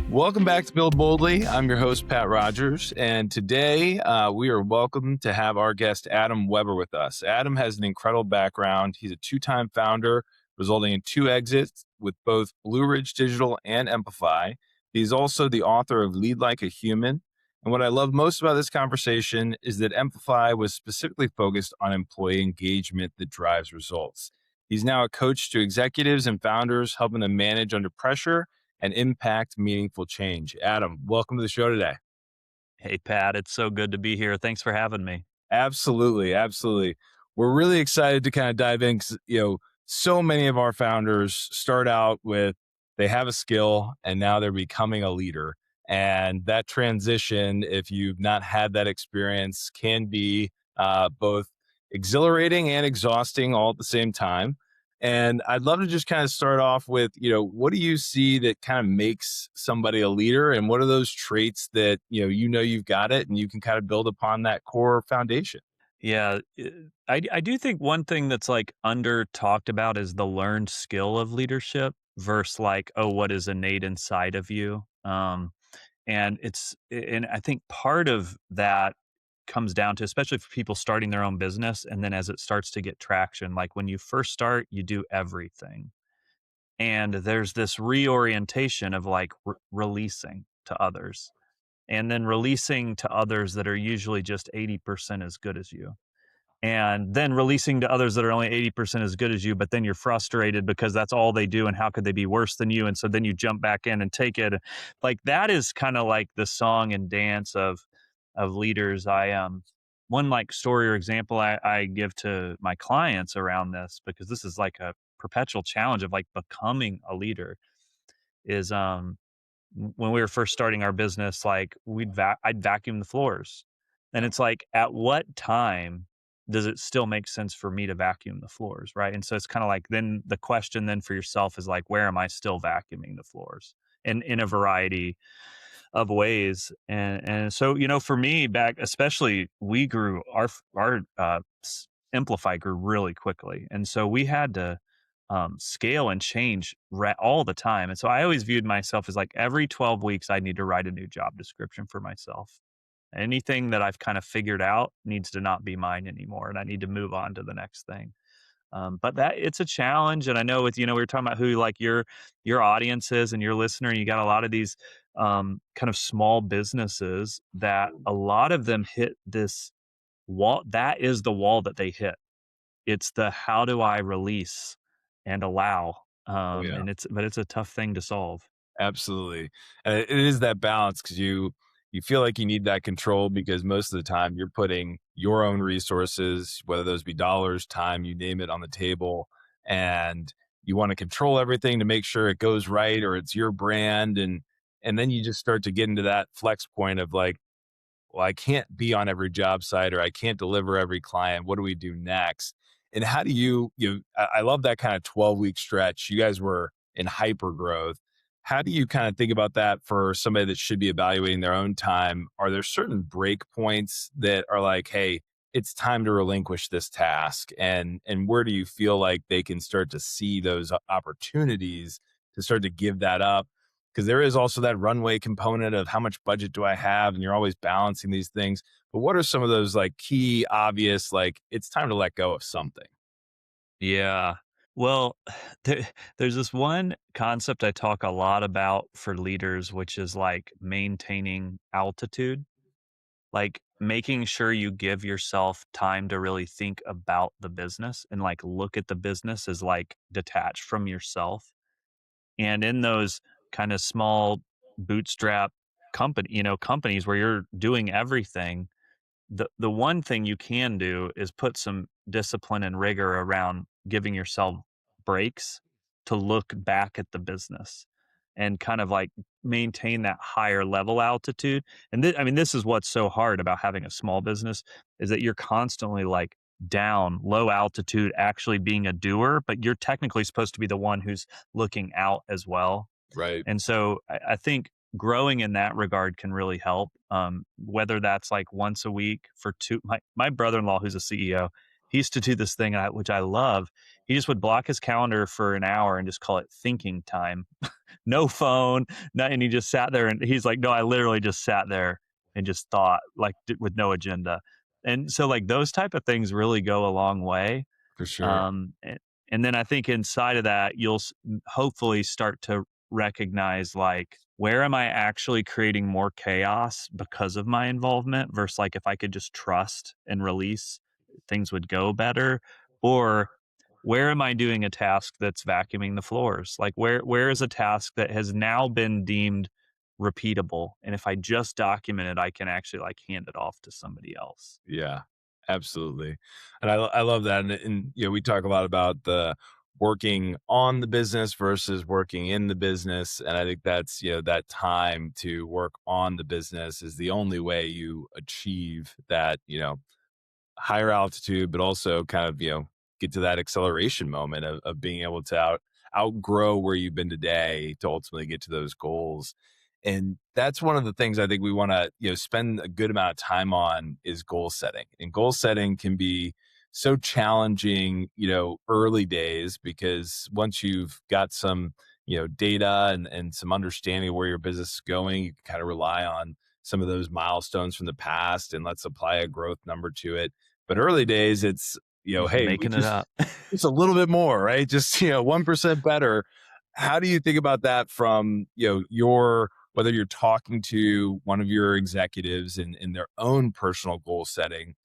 Welcome back to Build Boldly. I'm your host, Pat Rodgers, and today we are welcome to have our guest, Adam Weber, with us. Adam has an incredible background. He's a two-time founder, resulting in 2 exits with both Blue Ridge Digital and Amplify. He's also the author of Lead Like a Human. And what I love most about this conversation is that Amplify was specifically focused on employee engagement that drives results. He's now a coach to executives and founders, helping them manage under pressure and impact meaningful change. Adam, welcome to the show today. Hey, Pat, it's so good to be here. Thanks for having me. Absolutely. We're really excited to kind of dive in because, so many of our founders start out with, they have a skill and now they're becoming a leader. And that transition, if you've not had that experience, can be both exhilarating and exhausting all at the same time. And I'd love to just kind of start off with, what do you see that kind of makes somebody a leader, and what are those traits that, you've got it and you can kind of build upon that core foundation? Yeah, I do think one thing that's like under talked about is the learned skill of leadership versus like, oh, what is innate inside of you. And I think part of that comes down to, especially for people starting their own business, and then as it starts to get traction, like when you first start, you do everything. And there's this reorientation of like releasing to others, and then releasing to others that are usually just 80% as good as you. And then releasing to others that are only 80% as good as you, but then you're frustrated because that's all they do. And how could they be worse than you? And so then you jump back in and take it. Like that is kind of like the song and dance of leaders. One like story or example I give to my clients around this, because this is like a perpetual challenge of like becoming a leader, is when we were first starting our business, like I'd vacuum the floors. And it's like, at what time does it still make sense for me to vacuum the floors? Right. And so it's kind of like, then the question then for yourself is like, where am I still vacuuming the floors? And in a variety of ways. And so, for me back, especially we grew our Amplify grew really quickly. And so we had to scale and change all the time. And so I always viewed myself as like every 12 weeks, I need to write a new job description for myself. Anything that I've kind of figured out needs to not be mine anymore. And I need to move on to the next thing. But that it's a challenge. And I know with, we were talking about who like your audience is and your listener, and you got a lot of these kind of small businesses that a lot of them hit this wall. That is the wall that they hit. It's the, how do I release and allow? Oh yeah, And it's a tough thing to solve. absolutely. And it is that balance, because you feel like you need that control, because most of the time you're putting your own resources, whether those be dollars, time, you name it, on the table, and you want to control everything to make sure it goes right, or it's your brand. And then you just start to get into that flex point of like, well, I can't be on every job site, or I can't deliver every client. What do we do next? And how do I love that kind of 12-week stretch. You guys were in hyper growth. How do you kind of think about that for somebody that should be evaluating their own time? Are there certain break points that are like, hey, it's time to relinquish this task? And where do you feel like they can start to see those opportunities to start to give that up? Because there is also that runway component of how much budget do I have, and you're always balancing these things. But what are some of those like key obvious, like it's time to let go of something? Yeah. Well, there's this one concept I talk a lot about for leaders, which is like maintaining altitude, like making sure you give yourself time to really think about the business and like look at the business as like detached from yourself. And in those kind of small bootstrap companies where you're doing everything, the one thing you can do is put some discipline and rigor around giving yourself breaks to look back at the business and kind of like maintain that higher level altitude. And this is what's so hard about having a small business, is that you're constantly like down low altitude, actually being a doer, but you're technically supposed to be the one who's looking out as well. Right. And so I think growing in that regard can really help. Whether that's like once a week for my brother-in-law, who's a CEO, he used to do this thing, which I love. He just would block his calendar for an hour and just call it thinking time. No phone, no, and he just sat there and he's like, "No, I literally just sat there and just thought, like, with no agenda." And so, like, those type of things really go a long way. For sure. Um, and, and then I think inside of that, you'll hopefully start to recognize, like, where am I actually creating more chaos because of my involvement versus like if I could just trust and release, things would go better. Or where am I doing a task that's vacuuming the floors? Like where is a task that has now been deemed repeatable? And if I just document it, I can actually like hand it off to somebody else. Yeah, absolutely. And I love that. And, you know, we talk a lot about the working on the business versus working in the business. And I think that's, you know, that time to work on the business is the only way you achieve that, you know, higher altitude, but also kind of, you know, get to that acceleration moment of being able to outgrow where you've been today to ultimately get to those goals. And that's one of the things I think we want to, you know, spend a good amount of time on is goal setting. And goal setting can be so challenging, you know, early days because once you've got some, you know, data and some understanding of where your business is going, you can kind of rely on some of those milestones from the past and let's apply a growth number to it. But early days, it's, you know, Just hey, we making it up. just a little bit more, right? Just, you know, 1% better. How do you think about that from, you know, your, whether you're talking to one of your executives in their own personal goal setting,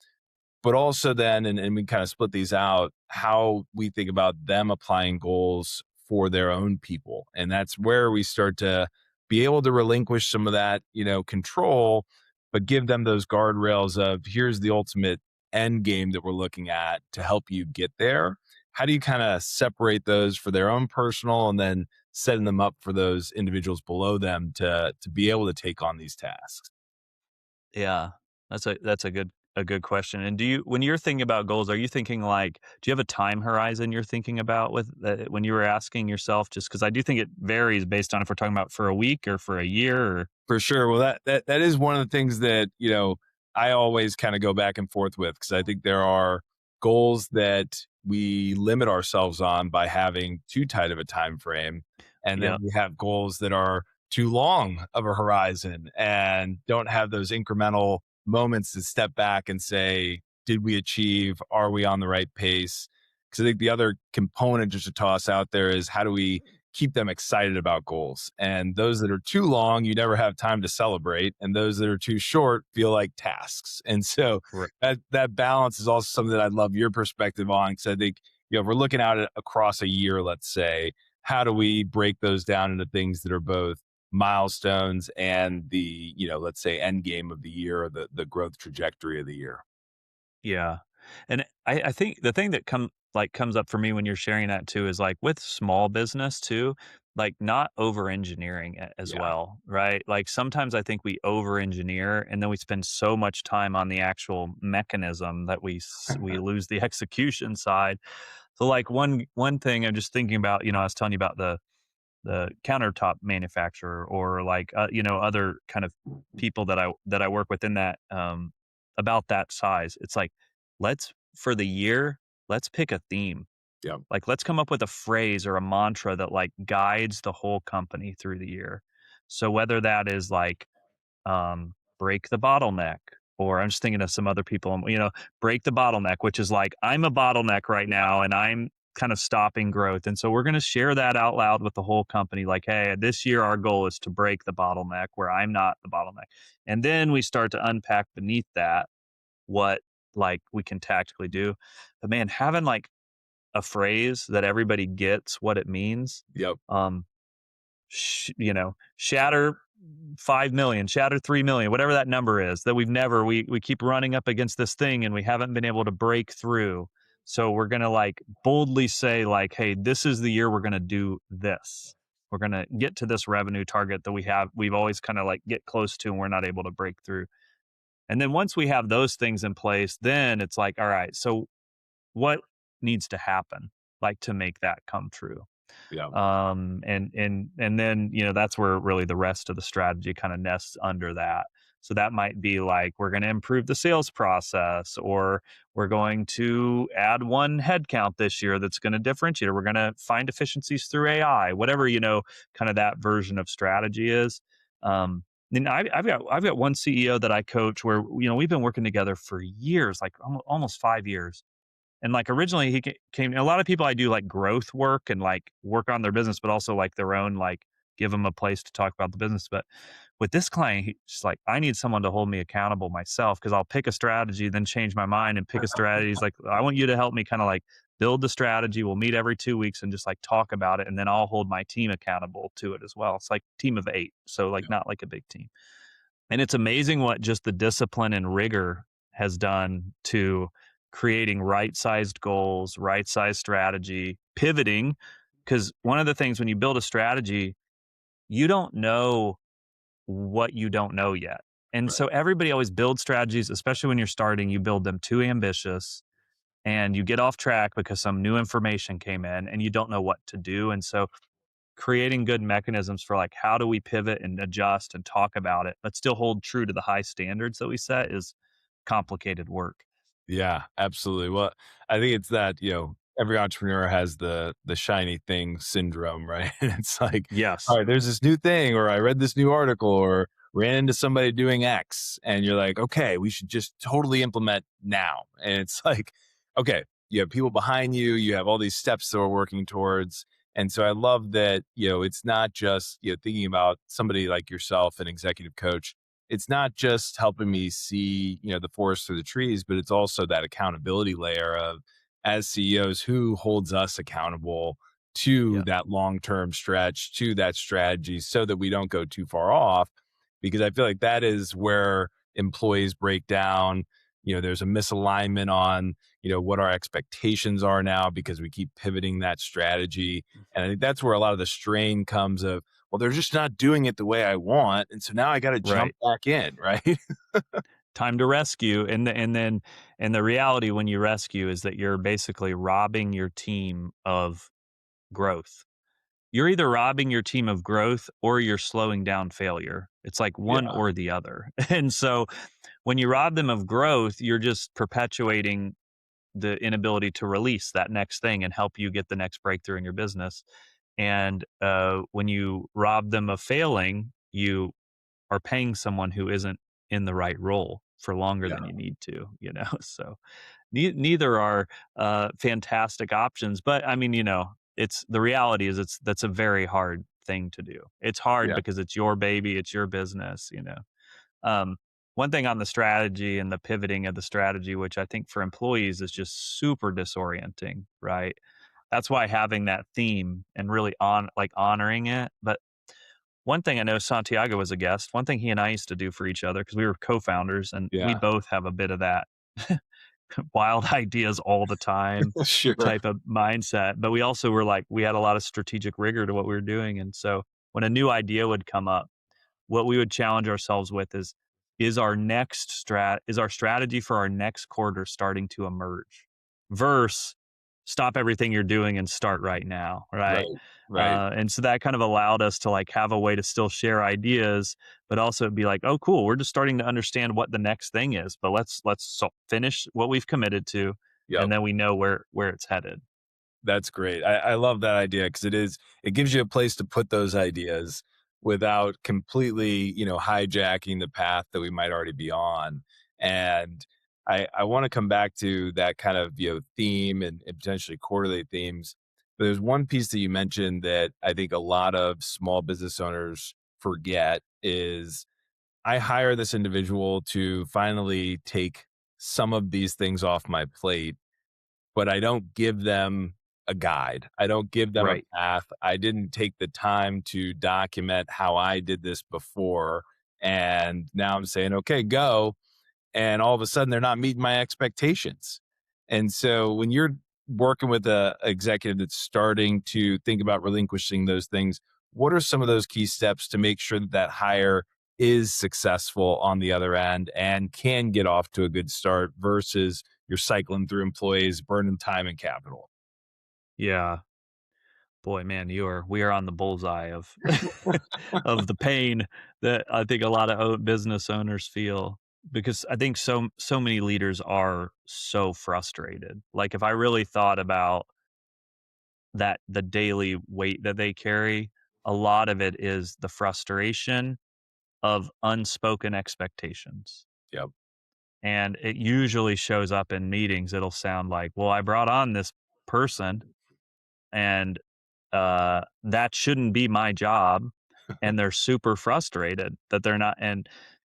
but also then, and we kind of split these out, how we think about them applying goals for their own people. And that's where we start to be able to relinquish some of that, you know, control, but give them those guardrails of here's the ultimate end game that we're looking at to help you get there. How do you kind of separate those for their own personal and then setting them up for those individuals below them to be able to take on these tasks? Yeah, that's a good question. And do you when you're thinking about goals, are you thinking like do you have a time horizon you're thinking about with when you were asking yourself? Just because I do think it varies based on if we're talking about for a week or for a year. Or, For sure. Well, that is one of the things that, you know, I always kind of go back and forth with because I think there are goals that we limit ourselves on by having too tight of a time frame. And then yeah, we have goals that are too long of a horizon and don't have those incremental moments to step back and say, did we achieve? Are we on the right pace? Because I think the other component just to toss out there is how do we keep them excited about goals. And those that are too long, you never have time to celebrate. And those that are too short feel like tasks. And so right. that balance is also something that I'd love your perspective on. Cause I think, you know, if we're looking at it across a year, let's say, how do we break those down into things that are both milestones and the, you know, let's say end game of the year or the growth trajectory of the year? Yeah. And I think the thing that comes up for me when you're sharing that too is like with small business too, like not over engineering it as Yeah. well, right? Like sometimes I think we over engineer and then we spend so much time on the actual mechanism that we lose the execution side. So like one thing I'm just thinking about, I was telling you about the countertop manufacturer or like other kind of people that I work with in that about that size. It's like let's for the year, let's pick a theme. Yeah. Like let's come up with a phrase or a mantra that like guides the whole company through the year. So whether that is like break the bottleneck, or I'm just thinking of some other people, break the bottleneck, which is like, I'm a bottleneck right now and I'm kind of stopping growth. And so we're going to share that out loud with the whole company. Like, hey, this year our goal is to break the bottleneck where I'm not the bottleneck. And then we start to unpack beneath that what like we can tactically do. But man, having like a phrase that everybody gets what it means, Yep. um, shatter 5 million, shatter 3 million, whatever that number is that we keep running up against this thing and we haven't been able to break through. So we're going to like boldly say like, hey, this is the year we're going to do this. We're going to get to this revenue target that we've always kind of like get close to and we're not able to break through. And then once we have those things in place, then it's like, all right, so what needs to happen like to make that come true? Yeah. And then that's where really the rest of the strategy kind of nests under that. So that might be like, we're going to improve the sales process, or we're going to add one headcount this year that's going to differentiate, or we're going to find efficiencies through AI, whatever, kind of that version of strategy is. Um, and I've got one CEO that I coach where, we've been working together for years, like almost 5 years. And like originally he came, a lot of people I do like growth work and like work on their business, but also like their own, like give them a place to talk about the business. But with this client, he's like, I need someone to hold me accountable myself, because I'll pick a strategy, then change my mind and pick a strategy. He's like, I want you to help me kind of like build the strategy. We'll meet every 2 weeks and just like talk about it. And then I'll hold my team accountable to it as well. It's like team of 8. So like not like a big team. And it's amazing what just the discipline and rigor has done to creating right-sized goals, right-sized strategy, pivoting. Because one of the things when you build a strategy, you don't know what you don't know yet. And Right. so everybody always builds strategies, especially when you're starting, you build them too ambitious and you get off track because some new information came in and you don't know what to do. And so creating good mechanisms for like, how do we pivot and adjust and talk about it, but still hold true to the high standards that we set, is complicated work. Yeah, absolutely. Well, I think it's that, every entrepreneur has the shiny thing syndrome, right? And it's like, all Yes. right, there's this new thing, or I read this new article, or ran into somebody doing X, and you're like, okay, we should just totally implement now. And it's like, okay, you have people behind you, you have all these steps that we're working towards. And so I love that, it's not just, thinking about somebody like yourself, an executive coach. It's not just helping me see, the forest through the trees, but it's also that accountability layer of, as CEOs, who holds us accountable to Yeah. that long-term stretch, to that strategy, so that we don't go too far off. Because I feel like that is where employees break down. There's a misalignment on, what our expectations are now, because we keep pivoting that strategy. And I think that's where a lot of the strain comes of, well, they're just not doing it the way I want. And so now I got to jump Right. back in, right? Time to rescue. And the reality when you rescue is that you're basically robbing your team of growth. You're either robbing your team of growth or you're slowing down failure. It's like one Yeah. or the other. And so when you rob them of growth, you're just perpetuating the inability to release that next thing and help you get the next breakthrough in your business. And when you rob them of failing, you are paying someone who isn't in the right role for longer Yeah. than you need to, So neither are fantastic options. But I mean, it's the reality is that's a very hard thing to do. It's hard Yeah. because it's your baby, it's your business. Um, one thing on the strategy and the pivoting of the strategy, which I think for employees is just super disorienting, right? That's why having that theme and really honoring it. But one thing I know, Santiago was a guest. One thing he and I used to do for each other, because we were co-founders and we Yeah. both have a bit of that wild ideas all the time Sure. type of mindset. But we also were like, we had a lot of strategic rigor to what we were doing. And so when a new idea would come up, what we would challenge ourselves with is our strategy for our next quarter starting to emerge, versus stop everything you're doing and start right now, right? Right. Right. And so that kind of allowed us to like have a way to still share ideas, but also be like, oh cool, we're just starting to understand what the next thing is, but let's finish what we've committed to, Yep. and then we know where it's headed. That's great. I love that idea, because it gives you a place to put those ideas without completely, hijacking the path that we might already be on. And I want to come back to that kind of, theme, and potentially quarterly themes. But there's one piece that you mentioned that I think a lot of small business owners forget is, I hire this individual to finally take some of these things off my plate, but I don't give them a guide. I don't give them a Right. path. I didn't take the time to document how I did this before. And now I'm saying, okay, go. And all of a sudden they're not meeting my expectations. And so when you're working with a executive that's starting to think about relinquishing those things, what are some of those key steps to make sure that that hire is successful on the other end and can get off to a good start, versus you're cycling through employees, burning time and capital? Yeah. Boy, man, we are on the bullseye of of the pain that I think a lot of business owners feel, because I think so many leaders are so frustrated. Like if I really thought about that, the daily weight that they carry, a lot of it is the frustration of unspoken expectations. Yep. And it usually shows up in meetings. It'll sound like, well, I brought on this person and that shouldn't be my job. And they're super frustrated that they're not. And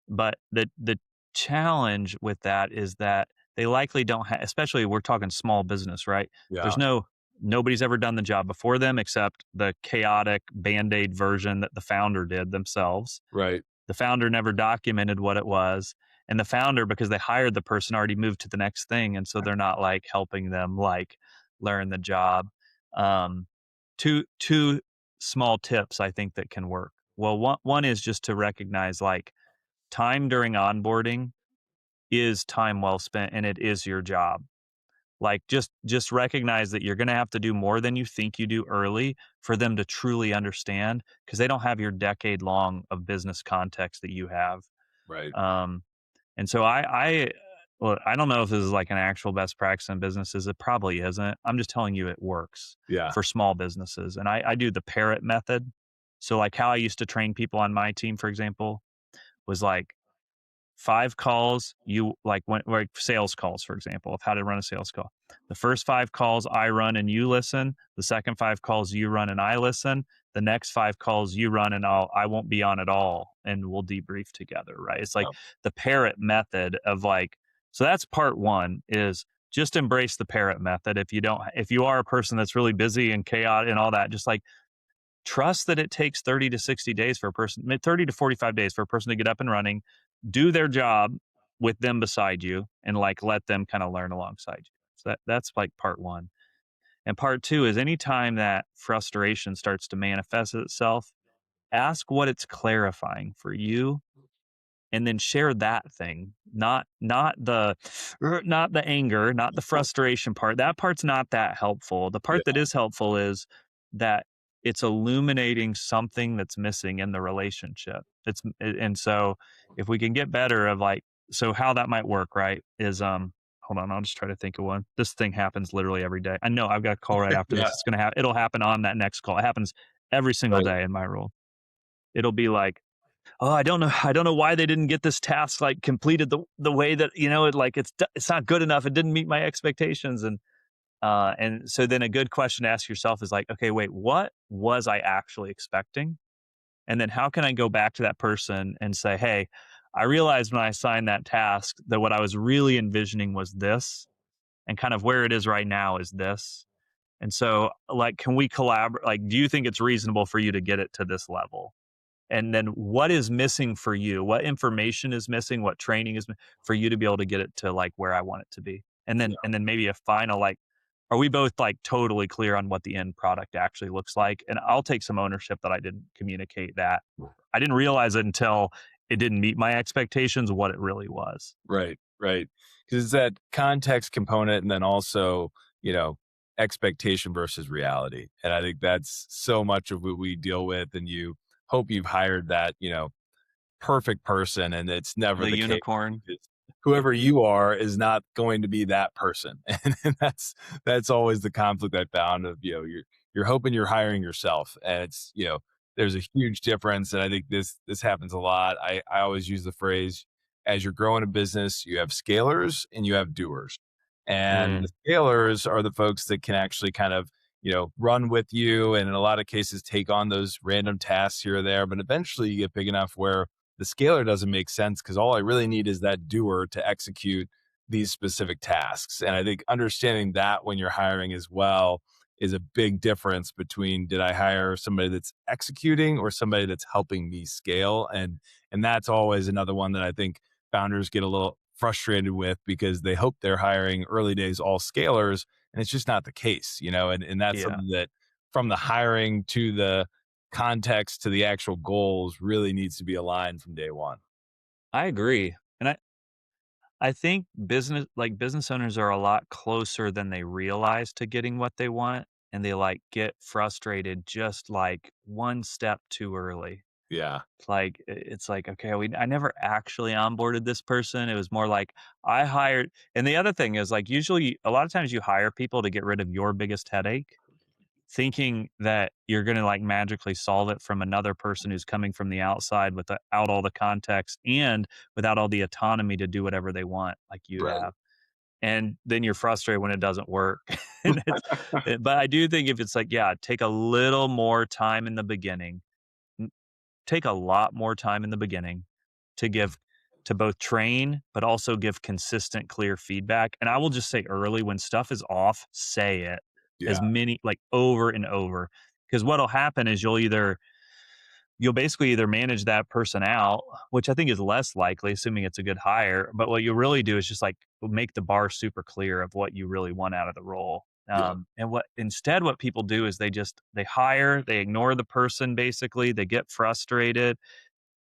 but the challenge with that is that they likely don't have, especially we're talking small business, right? There's Yeah. nobody's ever done the job before them except the chaotic band-aid version that the founder did themselves. Right. The founder never documented what it was, and the founder, because they hired the person, already moved to the next thing, and so they're not, like, helping them, like, learn the job. Um, 2 small tips I think that can work. Well, one is just to recognize, like, time during onboarding is time well spent, and it is your job. Like, just recognize that you're gonna have to do more than you think you do early for them to truly understand, because they don't have your decade long of business context that you have. Right. Um, and so well, I don't know if this is like an actual best practice in businesses. It probably isn't. I'm just telling you it works Yeah. for small businesses. And I do the parrot method. So like how I used to train people on my team, for example, was like 5 calls, you like sales calls, for example, of how to run a sales call. The first 5 calls I run and you listen. The second 5 calls you run and I listen. The next 5 calls you run and I won't be on at all, and we'll debrief together, right? It's like Yeah. the parrot method of like, so that's part 1 is just embrace the parrot method. If you are a person that's really busy and chaotic and all that, just like trust that it takes 30 to 60 days for a person, 30 to 45 days for a person to get up and running, do their job with them beside you, and like let them kind of learn alongside you. So that's like part 1. And part 2 is anytime that frustration starts to manifest itself, ask what it's clarifying for you, and then share that thing, not the anger, not the frustration part. That part's not that helpful. The part that Yeah. is helpful is that it's illuminating something that's missing in the relationship. And so if we can get better of like, so how that might work, right, is hold on, I'll just try to think of one. This thing happens literally every day. I know I've got a call right after Yeah. this. It's gonna happen. It'll happen on that next call. It happens every single Right. day in my role. It'll be like, oh, I don't know why they didn't get this task like completed the way that, it's not good enough. It didn't meet my expectations. And so then a good question to ask yourself is like, okay, wait, what was I actually expecting? And then how can I go back to that person and say, hey, I realized when I assigned that task that what I was really envisioning was this, and kind of where it is right now is this. And so, like, can we collaborate? Like, do you think it's reasonable for you to get it to this level? And then what is missing for you? What information is missing? What training is for you to be able to get it to like where I want it to be? And then maybe a final like, are we both like totally clear on what the end product actually looks like? And I'll take some ownership that I didn't communicate that. I didn't realize it until it didn't meet my expectations what it really was. Right, right. Because it's that context component and then also, you know, expectation versus reality. And I think that's so much of what we deal with. And you hope you've hired that, perfect person, and it's never The the case unicorn. because whoever you are is not going to be that person. And that's always the conflict I found of, you're hoping you're hiring yourself. And it's, there's a huge difference. And I think this happens a lot. I always use the phrase, as you're growing a business, you have scalers and you have doers. And the Mm, scalers are the folks that can actually kind of, run with you and in a lot of cases take on those random tasks here or there. But eventually you get big enough where the scalar doesn't make sense because all I really need is that doer to execute these specific tasks. And I think understanding that when you're hiring as well is a big difference between did I hire somebody that's executing or somebody that's helping me scale. And that's always another one that I think founders get a little frustrated with because they hope they're hiring early days all scalers and it's just not the case, and that's yeah, something that from the hiring to the context to the actual goals really needs to be aligned from day one. I agree. And I think business owners are a lot closer than they realize to getting what they want. and they like get frustrated just like one step too early. Yeah. It's like, okay, I never actually onboarded this person. It was more like I hired, and the other thing is like usually a lot of times you hire people to get rid of your biggest headache, thinking that you're going to like magically solve it from another person who's coming from the outside without all the context and without all the autonomy to do whatever they want like you Right. have. And then you're frustrated when it doesn't work. And but I do think if it's like, yeah, take a little more time in the beginning, take a lot more time in the beginning to give, to both train but also give consistent clear feedback. And I will just say early, when stuff is off, say it Yeah. as many, like, over and over, because what'll happen is you'll basically either manage that person out, which I think is less likely assuming it's a good hire, but what you'll really do is just like make the bar super clear of what you really want out of the role. Yeah. And what people do is they hire, they ignore the person, basically they get frustrated,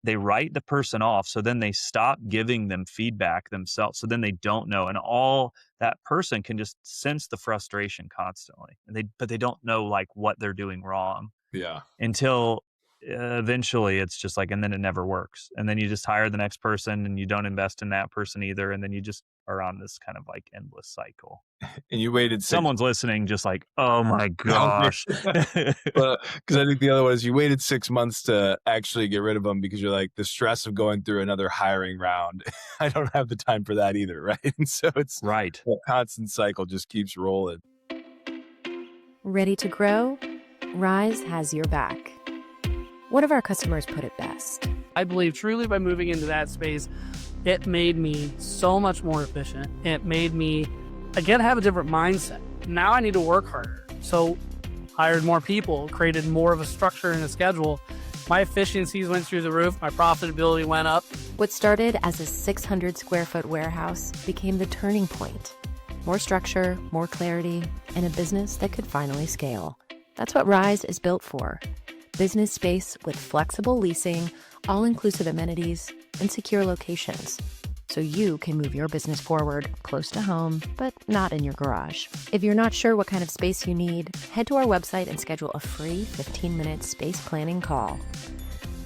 they write the person off, so then they stop giving them feedback themselves, so then they don't know, and all that person can just sense the frustration constantly, and they don't know like what they're doing wrong Yeah. until eventually it's just like, and then it never works, and then you just hire the next person and you don't invest in that person either, and then you just are on this kind of like endless cycle. And you waited 6 Someone's listening just like, oh my Okay. gosh. Well, because I think the other one is you waited 6 months to actually get rid of them because you're like, "The stress of going through another hiring round, I don't have the time for that either," right? And so it's Right. a constant cycle just keeps rolling. Ready to grow? Rise has your back. One of our customers put it best. I believe truly by moving into that space, it made me so much more efficient. It made me, again, have a different mindset. Now I need to work harder. So hired more people, created more of a structure and a schedule. My efficiencies went through the roof. My profitability went up. What started as a 600 square foot warehouse became the turning point. More structure, more clarity, and a business that could finally scale. That's what Rise is built for. Business space with flexible leasing, all-inclusive amenities, and secure locations. So you can move your business forward close to home, but not in your garage. If you're not sure what kind of space you need, head to our website and schedule a free 15-minute space planning call.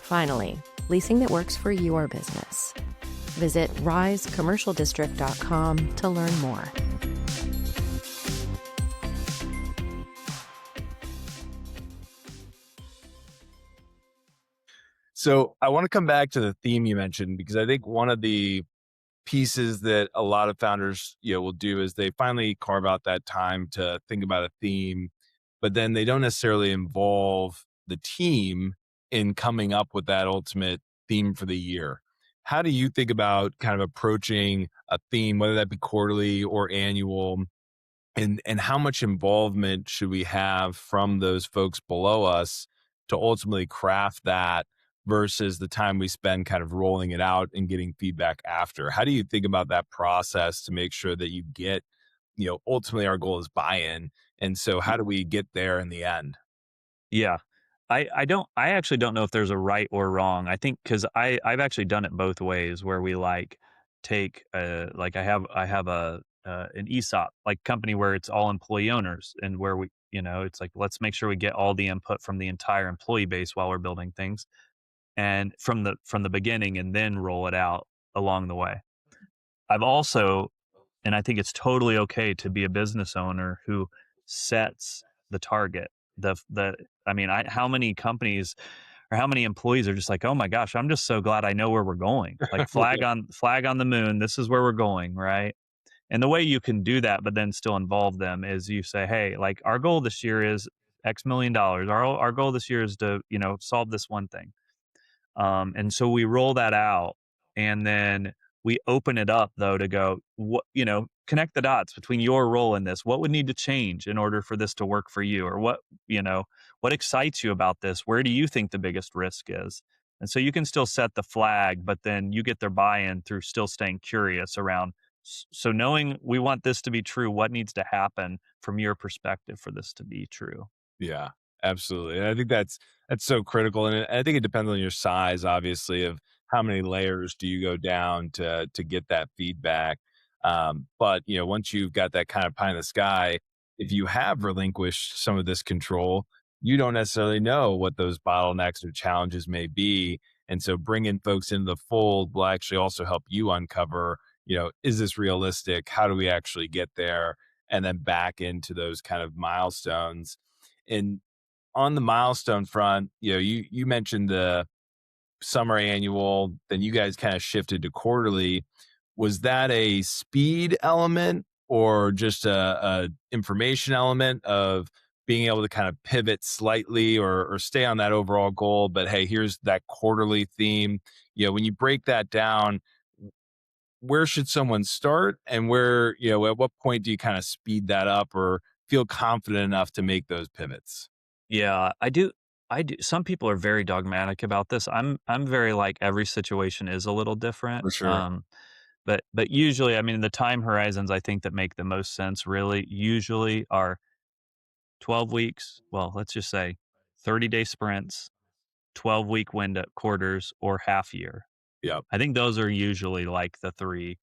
Finally, leasing that works for your business. Visit risecommercialdistrict.com to learn more. So I want to come back to the theme you mentioned because I think one of the pieces that a lot of founders, will do is they finally carve out that time to think about a theme, but then they don't necessarily involve the team in coming up with that ultimate theme for the year. How do you think about kind of approaching a theme, whether that be quarterly or annual, and how much involvement should we have from those folks below us to ultimately craft that versus the time we spend kind of rolling it out and getting feedback after? How do you think about that process to make sure that you get, ultimately our goal is buy-in, and so how do we get there in the end? Yeah. I actually don't know if there's a right or wrong. I think because I've actually done it both ways where we like take like I have an ESOP like company where it's all employee owners, and where we, it's like, let's make sure we get all the input from the entire employee base while we're building things, and from the beginning, and then roll it out along the way. I've also, and I think it's totally okay to be a business owner who sets the target. I mean, how many companies or how many employees are just like, "Oh my gosh, I'm just so glad I know where we're going." Like, flag on the moon, this is where we're going, right? And the way you can do that, but then still involve them, is you say, "Hey, like, our goal this year is X million dollars. Our goal this year is to, solve this one thing." And so we roll that out, and then we open it up though to go, what, connect the dots between your role in this. What would need to change in order for this to work for you? Or you know, what excites you about this? Where do you think the biggest risk is? And so you can still set the flag, but then you get their buy-in through still staying curious around. So knowing we want this to be true, what needs to happen from your perspective for this to be true? Yeah, absolutely. And I think that's so critical. And I think it depends on your size, obviously, of how many layers do you go down to get that feedback. But once you've got that kind of pie in the sky, if you have relinquished some of this control, you don't necessarily know what those bottlenecks or challenges may be. And so bringing folks into the fold will actually also help you uncover, is this realistic? How do we actually get there? And then back into those kind of milestones. And on the milestone front, you mentioned the summer annual, then you guys kind of shifted to quarterly. Was that a speed element or just a information element of being able to kind of pivot slightly or stay on that overall goal? But hey, here's that quarterly theme. When you break that down, where should someone start, and where, at what point do you kind of speed that up or feel confident enough to make those pivots? Yeah, I do. I do. Some people are very dogmatic about this. I'm very like every situation is a little different. For sure. But usually, I mean, the time horizons I think that make the most sense really usually are 12 weeks. Well, let's just say 30-day sprints, 12-week window quarters, or half year. Yep. I think those are usually like the three.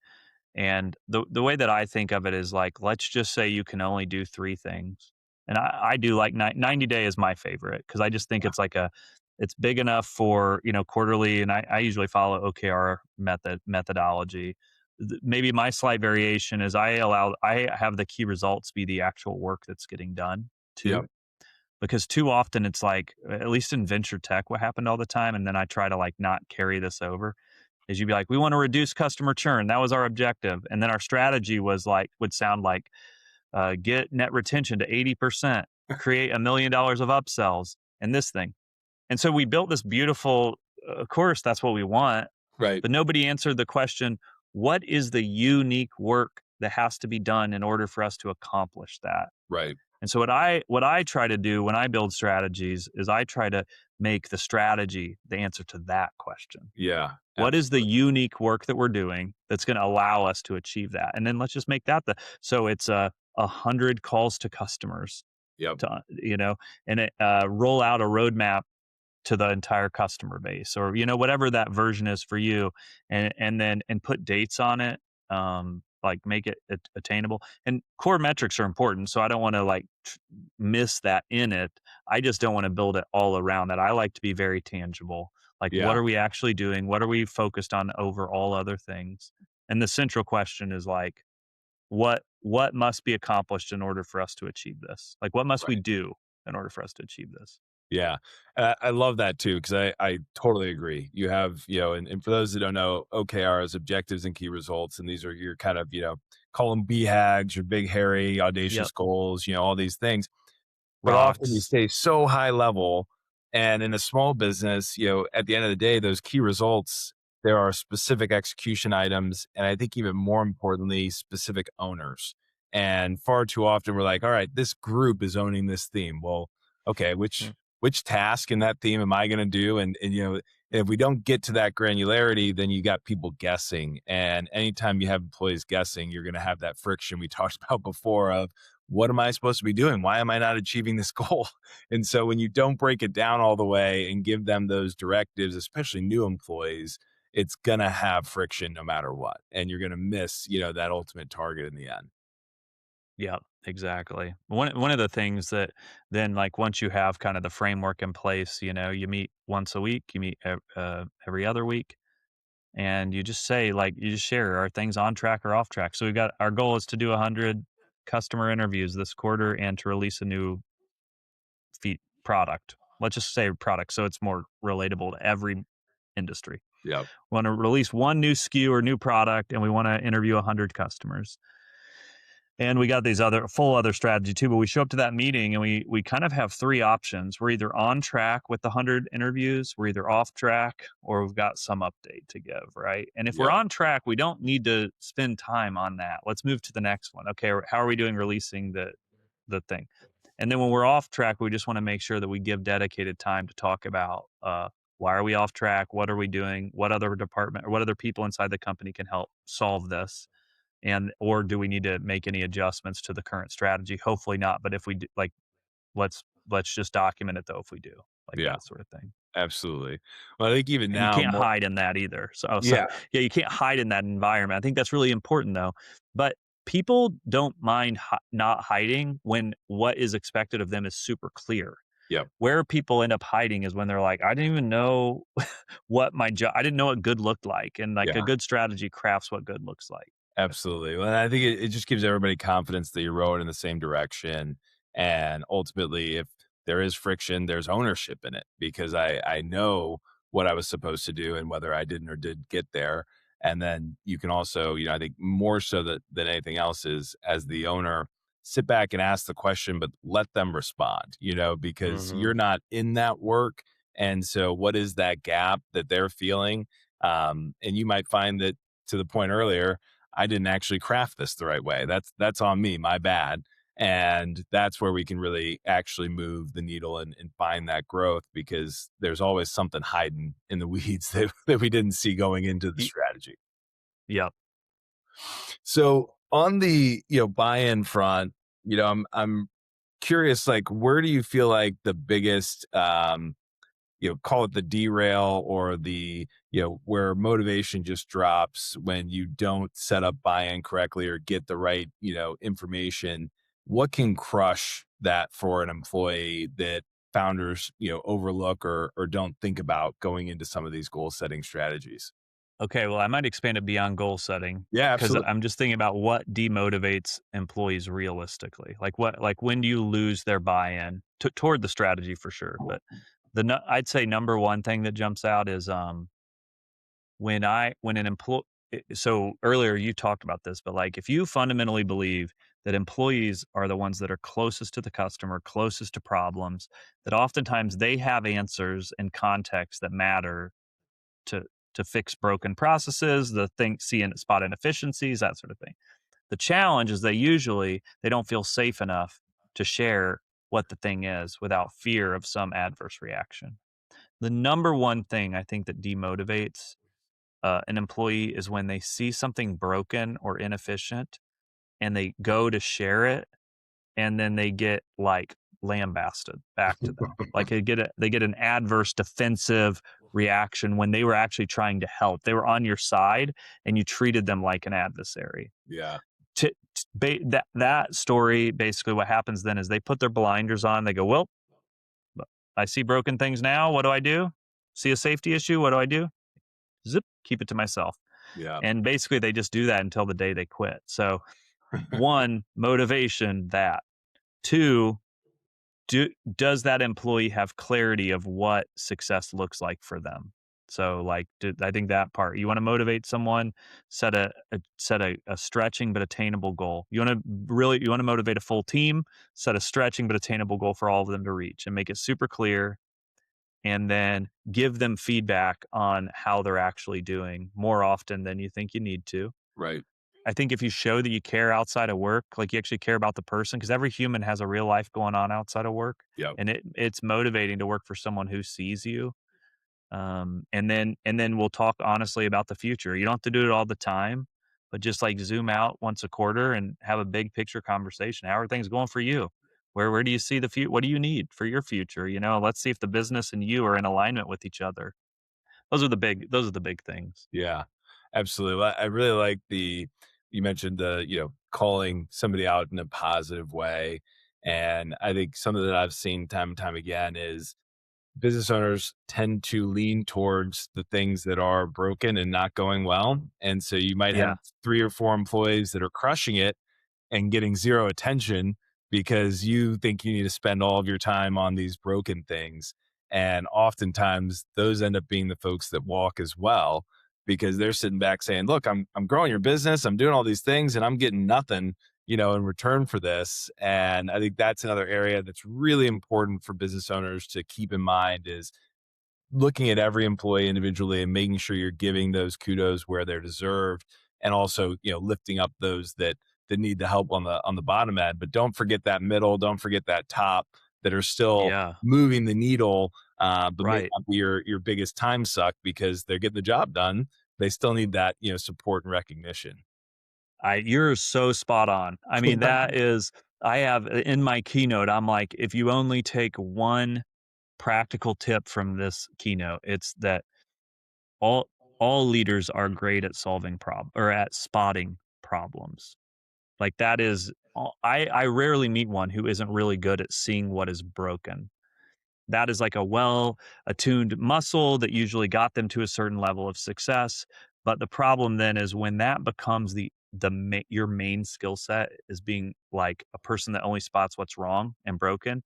And the way that I think of it is like, let's just say you can only do three things. And I do like 90 day is my favorite because I just think Yeah. it's like it's big enough for, quarterly. And I usually follow OKR methodology. Maybe my slight variation is I have the key results be the actual work that's getting done Yep. too. Because too often it's like, at least in venture tech, what happened all the time. And then I try to like not carry this over is you'd be like, we want to reduce customer churn. That was our objective. And then our strategy would sound like, get net retention to 80%, create $1 million of upsells, and this thing. And so we built this beautiful, of course, that's what we want, Right. but nobody answered the question, what is the unique work that has to be done in order for us to accomplish that? Right. And so what I try to do when I build strategies is I try to make the strategy the answer to that question. Yeah. What is the Absolutely. unique work that we're doing that's going to allow us to achieve that? And then let's just make that so it's 100 calls to customers Yep. to, and roll out a roadmap to the entire customer base or, whatever that version is for you. And put dates on it. Like make it attainable, and core metrics are important. So I don't want to like miss that in it. I just don't want to build it all around that. I like to be very tangible. Like, what Yeah. are we actually doing? What are we focused on over all other things? And the central question is like, what must be accomplished in order for us to achieve this? Like, what must we Right. do in order for us to achieve this? Yeah. I love that too, because I totally agree. You have, and for those that don't know, OKRs, objectives and key results. And these are your kind of, call them BHAGs, your big, hairy, audacious Yep. goals, all these things. But often you Rocks. stay so high level. And in a small business, at the end of the day, those key results, there are specific execution items. And I think even more importantly, specific owners. And far too often we're like, all right, this group is owning this theme. Well, okay, which task in that theme am I going to do? And if we don't get to that granularity, then you got people guessing. And anytime you have employees guessing, you're going to have that friction we talked about before of, what am I supposed to be doing? Why am I not achieving this goal? And so when you don't break it down all the way and give them those directives, especially new employees, it's going to have friction no matter what. And you're going to miss, that ultimate target in the end. Yeah, exactly. One of the things that then like once you have kind of the framework in place, you meet once a week, you meet every other week, and you just say like you just share are things on track or off track. So we got our goal is to do 100 customer interviews this quarter and to release a new product. Let's just say product, so it's more relatable to every industry. Yep. We want to release one new SKU or new product, and we want to interview 100 customers. And we got these other strategy too, but we show up to that meeting and we kind of have three options. We're either on track with the 100 interviews, we're either off track, or we've got some update to give, right? And if we're Yep. on track, we don't need to spend time on that. Let's move to the next one. Okay, how are we doing releasing the thing? And then when we're off track, we just want to make sure that we give dedicated time to talk about why are we off track? What are we doing? What other department or what other people inside the company can help solve this? And or do we need to make any adjustments to the current strategy? Hopefully not, but if we do, like, let's just document it though if we do, like Yeah. that sort of thing. Absolutely. Well, I think even And you now can't more. hide in that either. So, Yeah. sorry. Yeah, you can't hide in that environment. I think that's really important though. But people don't mind not hiding when what is expected of them is super clear. Yep. Where people end up hiding is when they're like, I didn't even know what my job, I didn't know what good looked like. And like a Yeah. good strategy crafts what good looks like. Absolutely. Well, I think it just gives everybody confidence that you're rowing in the same direction. And ultimately, if there is friction, there's ownership in it because I know what I was supposed to do and whether I didn't or did get there. And then you can also, I think more so than anything else is as the owner, sit back and ask the question, but let them respond, because Mhm. you're not in that work. And so what is that gap that they're feeling? And you might find that to the point earlier, I didn't actually craft this the right way. That's on me, my bad. And that's where we can really actually move the needle and find that growth because there's always something hiding in the weeds that we didn't see going into the Y- strategy. Yep. So on the buy-in front, I'm curious, like where do you feel like the biggest call it the derail or the where motivation just drops when you don't set up buy-in correctly or get the right information? What can crush that for an employee that founders overlook or don't think about going into some of these goal setting strategies? Okay, well, I might expand it beyond goal setting Yeah, because absolutely. I'm just thinking about what demotivates employees realistically. Like when do you lose their buy-in toward the strategy for sure? But I'd say number one thing that jumps out is when an employee. So earlier you talked about this, but like if you fundamentally believe that employees are the ones that are closest to the customer, closest to problems, that oftentimes they have answers and context that matter to to fix broken processes, the thing see and spot inefficiencies, that sort of thing. The challenge is they don't feel safe enough to share what the thing is without fear of some adverse reaction. The number one thing I think that demotivates an employee is when they see something broken or inefficient and they go to share it and then they get like lambasted back to them. Like they get an adverse defensive reaction when they were actually trying to help. They were on your side and you treated them like an adversary. Yeah. That story basically what happens then is they put their blinders on. They go, well, I see broken things now. What do I do? See a safety issue? What do I do? Zip, keep it to myself. Yeah. And basically they just do that until the day they quit. So one, motivation, that. Two, does that employee have clarity of what success looks like for them? So like I think that part, you want to motivate someone, set a stretching but attainable goal. You want to motivate a full team, set a stretching but attainable goal for all of them to reach and make it super clear, and then give them feedback on how they're actually doing more often than you think you need to. Right. I think if you show that you care outside of work, like you actually care about the person, because every human has a real life going on outside of work, Yep. and it's motivating to work for someone who sees you. And then we'll talk honestly about the future. You don't have to do it all the time, but just like zoom out once a quarter and have a big picture conversation. How are things going for you? Where do you see the future? What do you need for your future? Let's see if the business and you are in alignment with each other. Those are the big things. Yeah, absolutely. Well, I really like you mentioned calling somebody out in a positive way. And I think something that I've seen time and time again is business owners tend to lean towards the things that are broken and not going well. And so you might have Yeah. 3 or 4 employees that are crushing it and getting zero attention because you think you need to spend all of your time on these broken things. And oftentimes those end up being the folks that walk as well because they're sitting back saying, look, I'm growing your business, I'm doing all these things and I'm getting nothing, in return for this. And I think that's another area that's really important for business owners to keep in mind is looking at every employee individually and making sure you're giving those kudos where they're deserved and also lifting up those that need the help on the bottom end, but don't forget that middle, don't forget that top that are still Yeah. moving the needle, but may Right. not be your biggest time suck because they're getting the job done. They still need that support and recognition. You're so spot on. I mean, that is, I have in my keynote, I'm like, if you only take one practical tip from this keynote, it's that all all leaders are great at solving or at spotting problems. Like that is, I rarely meet one who isn't really good at seeing what is broken. That is like a well attuned muscle that usually got them to a certain level of success. But the problem then is when that becomes your main skill set is being like a person that only spots what's wrong and broken,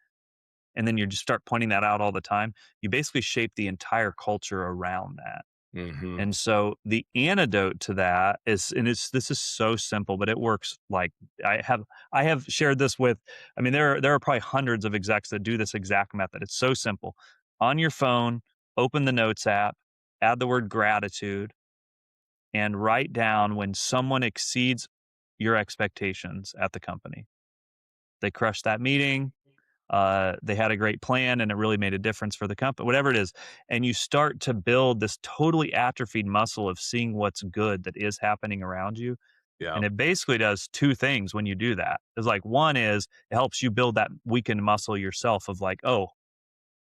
and then you just start pointing that out all the time. You basically shape the entire culture around that. Hmm. And so the antidote to that is, and this is so simple, but it works. Like I have, I have shared this with, I mean, there are probably hundreds of execs that do this exact method. It's so simple. On your phone, open the notes app, add the word gratitude, and write down when someone exceeds your expectations at the company. They crushed that meeting, they had a great plan and it really made a difference for the company, whatever it is. And you start to build this totally atrophied muscle of seeing what's good that is happening around you. Yeah. And it basically does two things when you do that. It's like, one is it helps you build that weakened muscle yourself of like, oh,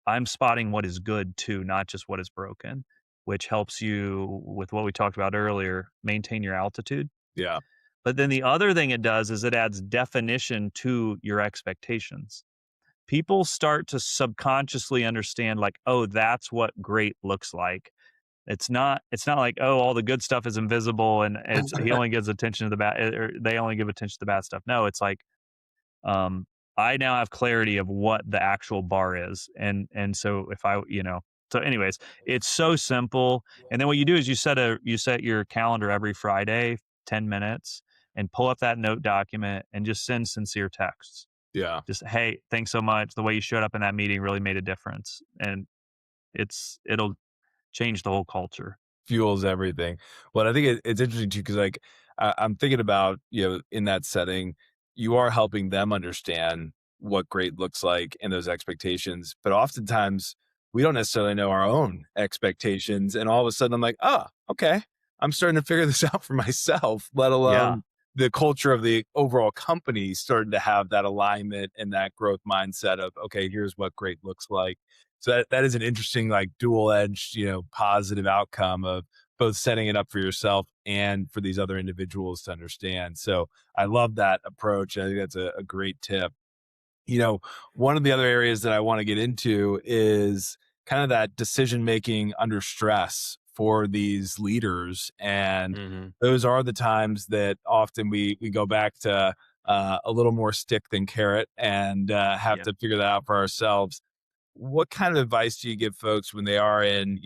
I'm spotting what is good too, not just what is broken, which helps you with what we talked about earlier, maintain your altitude. Yeah. But then the other thing it does is it adds definition to your expectations. People start to subconsciously understand like, oh, that's what great looks like. It's not like, oh, all the good stuff is invisible and it's he only gives attention to the bad, or they only give attention to the bad stuff. No, it's like, um I now have clarity of what the actual bar is. And so if I, so anyways, it's so simple. And then what you do is you set your calendar every Friday, 10 minutes, and pull up that note document and just send sincere texts. Yeah. Just, "Hey, thanks so much. The way you showed up in that meeting really made a difference." And it'll change the whole culture. Fuels everything. Well, I think it's interesting too because like I'm thinking about in that setting, you are helping them understand what great looks like and those expectations. But oftentimes we don't necessarily know our own expectations, and all of a sudden I'm like, oh, okay, I'm starting to figure this out for myself. Let Yeah, alone the culture of the overall company starting to have that alignment and that growth mindset of okay, here's what great looks like. So that is an interesting, like dual edged, positive outcome of both setting it up for yourself and for these other individuals to understand. So I love that approach. I think that's a great tip. you know, One of the other areas that I want to get into is kind of that decision making under stress for these leaders. And mhm, those are the times that often we go back to a little more stick than carrot and have yeah, to figure that out for ourselves. What kind of advice do you give folks when they are in,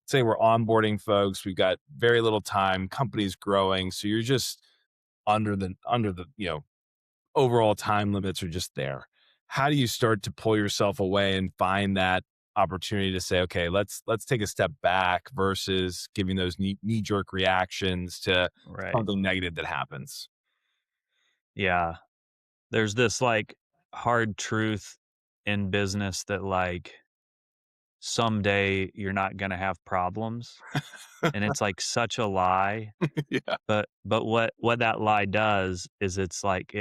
say we're onboarding folks, we've got very little time, company's growing, so you're just under the overall time limits are just there. How do you start to pull yourself away and find that opportunity to say, okay, let's take a step back versus giving those knee jerk reactions to right. something negative that happens? Yeah. There's this, like, hard truth in business that, like, someday you're not gonna have problems, and it's, like, such a lie. Yeah, But what that lie does is it's like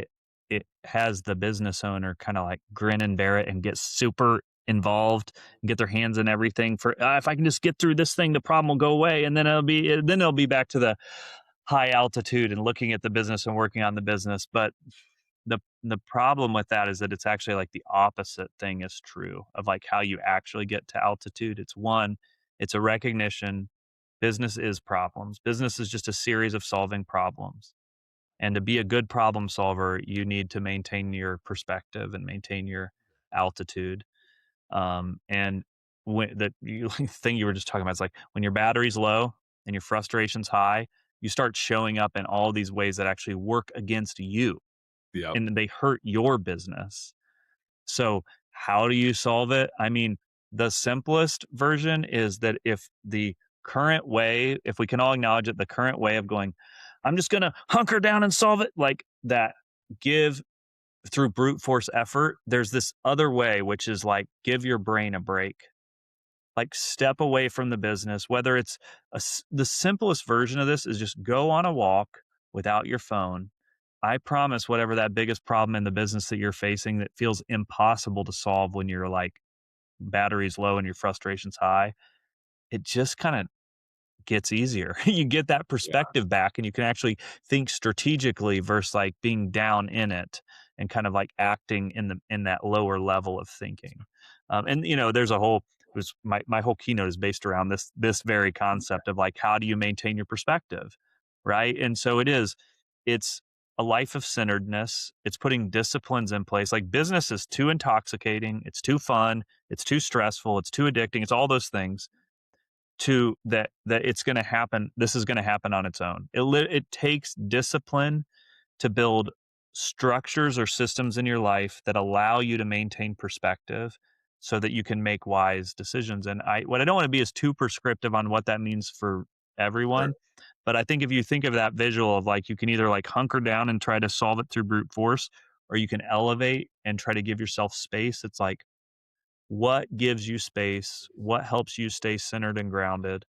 it has the business owner kinda, like, grin and bear it and get super involved and get their hands in everything for, if I can just get through this thing, the problem will go away, and then it'll be back to the high altitude and looking at the business and working on the business. But the problem with that is that it's actually like the opposite thing is true of like how you actually get to altitude. It's a recognition. Business is problems. Business is just a series of solving problems. And to be a good problem solver, you need to maintain your perspective and maintain your altitude. And when thing you were just talking about is like when your battery's low and your frustration's high, you start showing up in all these ways that actually work against you yep, and they hurt your business. So, how do you solve it? I mean, the simplest version is that if we can all acknowledge it, the current way of going, I'm just going to hunker down and solve it, like that, give through brute force effort. There's this other way, which is like, give your brain a break. Like, step away from the business, whether it's the simplest version of this is just go on a walk without your phone. I promise whatever that biggest problem in the business that you're facing that feels impossible to solve when you're like battery's low and your frustration's high, it just kind of gets easier. You get that Yeah. perspective back and you can actually think strategically versus like being down in it and kind of like acting in that lower level of thinking. And there's a whole my whole keynote is based around this very concept of like how do you maintain your perspective, right? And so it's a life of centeredness. It's putting disciplines in place. Like business is too intoxicating, it's too fun, it's too stressful, it's too addicting. It's all those things to that it's going to happen. This is going to happen on its own. It takes discipline to build structures or systems in your life that allow you to maintain perspective so that you can make wise decisions. And what I don't want to be is too prescriptive on what that means for Sure. everyone. But I think if you think of that visual of like you can either like hunker down and try to solve it through brute force, or you can elevate and try to give yourself space. It's like what gives you space? What helps you stay centered and grounded?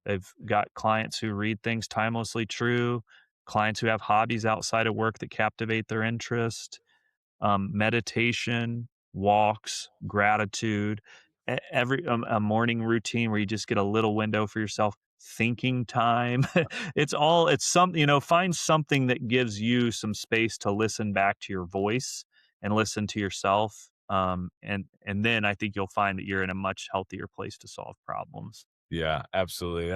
They've got clients who read things timelessly true, clients who have hobbies outside of work that captivate their interest, meditation, walks, gratitude, every a morning routine where you just get a little window for yourself, thinking time. It's some find something that gives you some space to listen back to your voice and listen to yourself. And then I think you'll find that you're in a much healthier place to solve problems. Yeah, absolutely.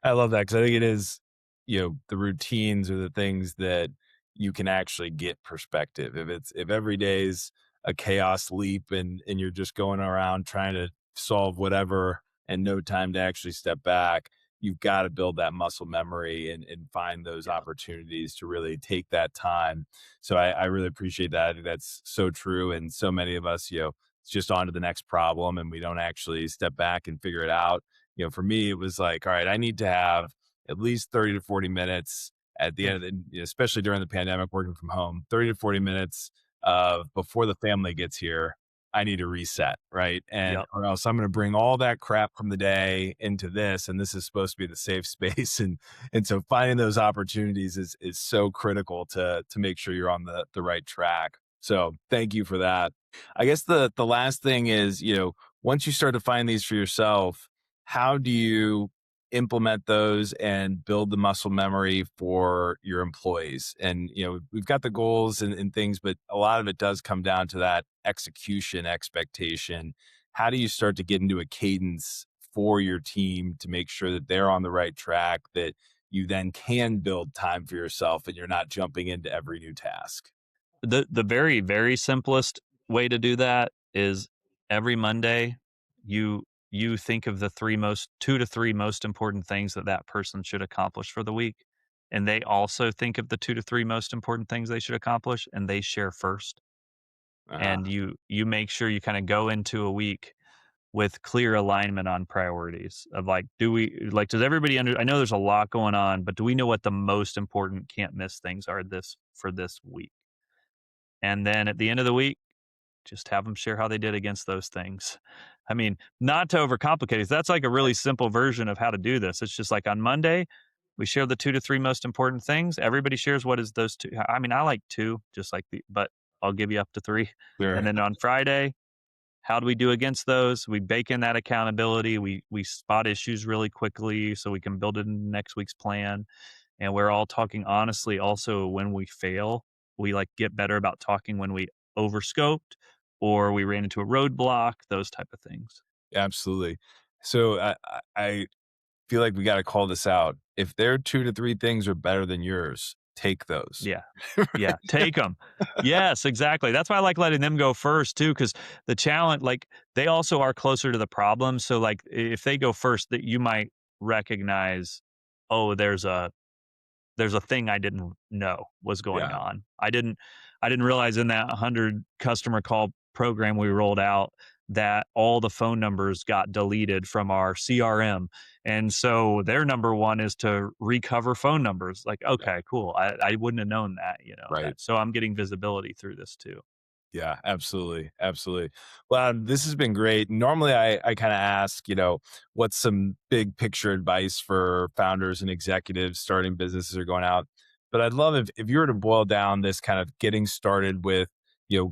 I love that because I think it is, the routines are the things that you can actually get perspective. If every day's a chaos leap and you're just going around trying to solve whatever and no time to actually step back, you've got to build that muscle memory and find those Yeah. opportunities to really take that time. So I really appreciate that. I think that's so true. And so many of us, it's just on to the next problem and we don't actually step back and figure it out. For me, it was like, all right, I need to have at least 30 to 40 minutes at the end of especially during the pandemic, working from home, 30 to 40 minutes of before the family gets here. I need to reset, right? And Yep. or else I'm going to bring all that crap from the day into this, and this is supposed to be the safe space. And so finding those opportunities is so critical to make sure you're on the right track. So thank you for that. I guess the last thing is, once you start to find these for yourself, how do you implement those and build the muscle memory for your employees? And, we've got the goals and things, but a lot of it does come down to that execution expectation. How do you start to get into a cadence for your team to make sure that they're on the right track, that you then can build time for yourself and you're not jumping into every new task? The very, very simplest way to do that is every Monday, you think of the 2 to 3 most important things that that person should accomplish for the week, and they also think of the 2 to 3 most important things they should accomplish, and they share first. Uh-huh. And you make sure you kinda go into a week with clear alignment on priorities of like, does everybody I know there's a lot going on, but do we know what the most important can't miss things are this week? And then at the end of the week, just have them share how they did against those things. I mean, not to overcomplicate it. That's like a really simple version of how to do this. It's just like on Monday, we share the 2 to 3 most important things. Everybody shares what is those 2. I mean, I like 2, just like but I'll give you up to 3. And Sure. then on Friday, how do we do against those? We bake in that accountability. We spot issues really quickly so we can build it in next week's plan. And we're all talking honestly also when we fail. We like get better about talking when we overscoped or we ran into a roadblock, those type of things. Absolutely. So I feel like we got to call this out. If their 2 to 3 things are better than yours, take those. Yeah. Yeah, take them. Yes, exactly. That's why I like letting them go first too, because the challenge, like they also are closer to the problem. So like if they go first, that you might recognize, oh, there's a thing I didn't know was going Yeah. on. I didn't realize in that 100 customer call program we rolled out that all the phone numbers got deleted from our CRM. And so their number one is to recover phone numbers. Like, Yeah. okay, cool. I wouldn't have known that, Right. that. So I'm getting visibility through this too. Yeah, absolutely. Absolutely. Well, this has been great. Normally I kind of ask, what's some big picture advice for founders and executives starting businesses or going out. But I'd love if you were to boil down this kind of getting started with,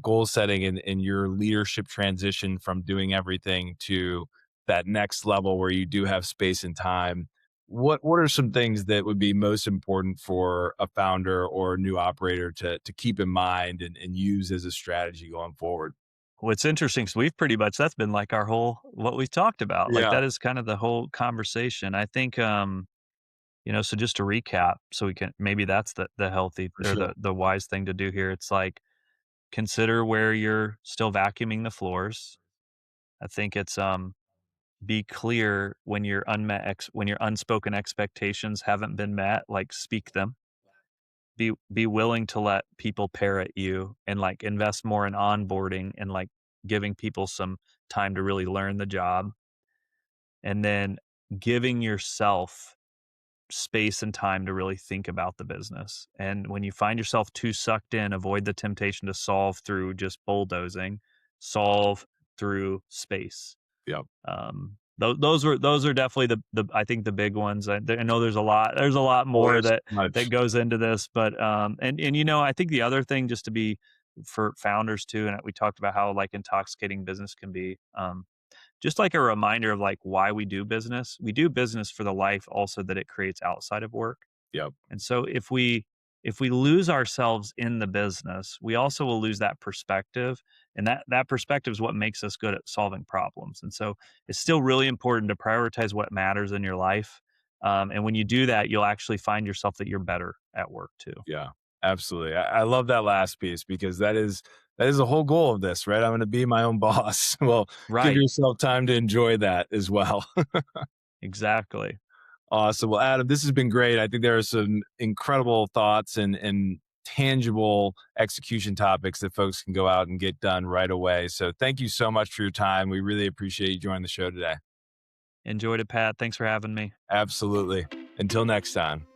goal setting and your leadership transition from doing everything to that next level where you do have space and time. what are some things that would be most important for a founder or a new operator to keep in mind and use as a strategy going forward? What's interesting is we've pretty much that's been like our whole what we've talked about. Like Yeah, that is kind of the whole conversation. I think so just to recap, so we can maybe that's the healthy for or sure. the wise thing to do here. It's like consider where you're still vacuuming the floors. I think it's be clear when when your unspoken expectations haven't been met, like speak them. Be willing to let people parrot you and like invest more in onboarding and like giving people some time to really learn the job. And then giving yourself space and time to really think about the business. And when you find yourself too sucked in, avoid the temptation to solve through just bulldozing, solve through space. Yep. Those are definitely the I think the big ones. I know there's a lot Oh, more there's that so much. goes into this, but and I think the other thing just to be for founders too, and we talked about how like intoxicating business can be. Just like a reminder of like why we do business. We do business for the life also that it creates outside of work. Yep. And so if we lose ourselves in the business, we also will lose that perspective. And that perspective is what makes us good at solving problems. And so it's still really important to prioritize what matters in your life. And when you do that, you'll actually find yourself that you're better at work too. Yeah, absolutely. I love that last piece because that is the whole goal of this, right? I'm going to be my own boss. Well, give Right. yourself time to enjoy that as well. Exactly. Awesome. Well, Adam, this has been great. I think there are some incredible thoughts and tangible execution topics that folks can go out and get done right away. So thank you so much for your time. We really appreciate you joining the show today. Enjoyed it, Pat. Thanks for having me. Absolutely. Until next time.